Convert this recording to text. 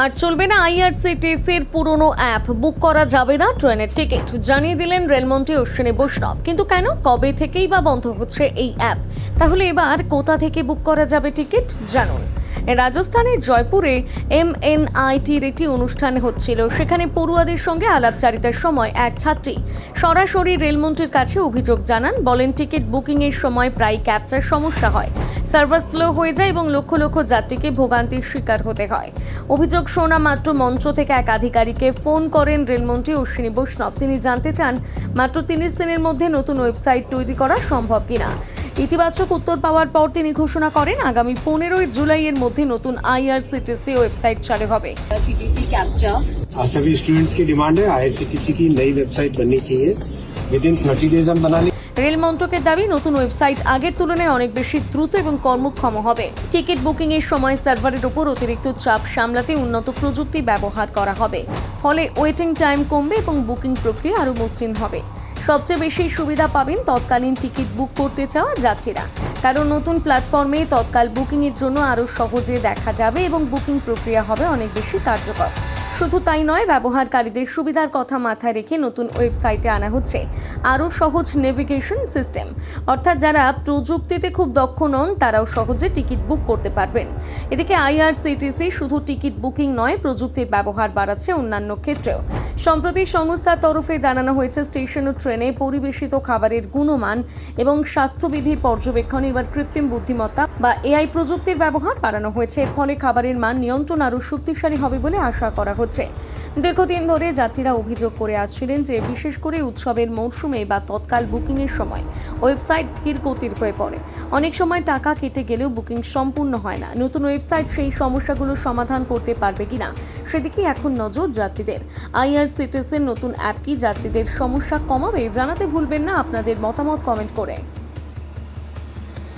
আর চলবে না আইআরসিটিসির পুরনো অ্যাপ, বুক করা যাবে না ট্রেনের টিকিট, জানিয়ে দিলেন রেলমন্ত্রী অশ্বিনী বৈষ্ণব। কিন্তু কেন, কবে থেকেই বা বন্ধ হচ্ছে এই অ্যাপ? তাহলে এবার কোথা থেকে বুক করা যাবে টিকিট, জানুন। রাজস্থানের জয়পুরে MNITর একটি অনুষ্ঠান হচ্ছিল। সেখানে পড়ুয়াদের সঙ্গে আলাপচারিতার সময় এক ছাত্রী সরাসরি রেলমন্ত্রীর কাছে অভিযোগ জানান। বলেন, টিকিট বুকিংয়ের সময় প্রায় ক্যাপচার সমস্যা হয়, সার্ভার স্লো হয়ে যায় এবং লক্ষ লক্ষ যাত্রীকে ভোগান্তির শিকার হতে হয়। অভিযোগ শোনা মাত্র মঞ্চ থেকে এক আধিকারিককে ফোন করেন রেলমন্ত্রী অশ্বিনী বৈষ্ণব। তিনি জানতে চান মাত্র 30 দিনের মধ্যে নতুন ওয়েবসাইট তৈরি করা সম্ভব কিনা। ইতিবাচক উত্তর পাওয়ার পর তিনি ঘোষণা করেন আগামী 15 জুলাইয়ের মধ্যে নতুন আইআরসিটিসি ওয়েবসাইট চালু হবে। सभी स्टूडेंट्स की डिमांड है आईआरसीटीसी की नई वेबसाइट बननी चाहिए। विद इन 30 डेज हम बना लेंगे। রেল মন্ত্রকের দাবি, নতুন ওয়েবসাইট আগের তুলনায় অনেক বেশি দ্রুত এবং কর্মক্ষম হবে। টিকিট বুকিং এর সময় সার্ভারের উপর অতিরিক্ত চাপ সামলাতে উন্নত প্রযুক্তি ব্যবহার করা হবে। ফলে ওয়েটিং টাইম কমবে এবং বুকিং প্রক্রিয়া আরও মসৃণ হবে। সবচেয়ে বেশি সুবিধা পাবেন তৎকালীন টিকিট বুক করতে চাওয়া যাত্রীরা, কারণ নতুন প্ল্যাটফর্মে তৎকাল বুকিং এর জন্য আরও সহজে দেখা যাবে এবং বুকিং প্রক্রিয়া হবে অনেক বেশি কার্যকর। শুধু তাই নয়, ব্যবহারকারীদের সুবিধার কথা মাথায় রেখে নতুন ওয়েবসাইটে আনা হচ্ছে আরও সহজ নেভিগেশন সিস্টেম। অর্থাৎ যারা প্রযুক্তিতে খুব দক্ষ নন তারাও সহজে টিকিট বুক করতে পারবেন। এদিকে আইআরসিটিসি শুধু টিকিট বুকিং নয়, প্রযুক্তির ব্যবহার বাড়াচ্ছে অন্যান্য ক্ষেত্রেও। সম্প্রতি সংস্থার তরফে জানানো হয়েছে, স্টেশন ও ট্রেনে পরিবেশিত খাবারের গুণমান এবং স্বাস্থ্যবিধির পর্যবেক্ষণে এবার কৃত্রিম বুদ্ধিমত্তা বা AI প্রযুক্তির ব্যবহার বাড়ানো হয়েছে। এর ফলে খাবারের মান নিয়ন্ত্রণ আরও শক্তিশালী হবে বলে আশা করা হচ্ছে। দীর্ঘদিন ধরে যাত্রীরা অভিযোগ করে আসছিলেন যে বিশেষ করে উৎসবের মরশুমে বা তৎকাল বুকিংয়ের সময় ওয়েবসাইট ধীর গতির হয়ে পড়ে। অনেক সময় টাকা কেটে গেলেও বুকিং সম্পূর্ণ হয় না। নতুন ওয়েবসাইট সেই সমস্যাগুলো সমাধান করতে পারবে কিনা সেদিকে এখন নজর যাত্রীদের। আইআরসিটিসির নতুন অ্যাপ কি যাত্রীদের সমস্যা কমাবে? জানাতে ভুলবেন না আপনাদের মতামত কমেন্ট করে।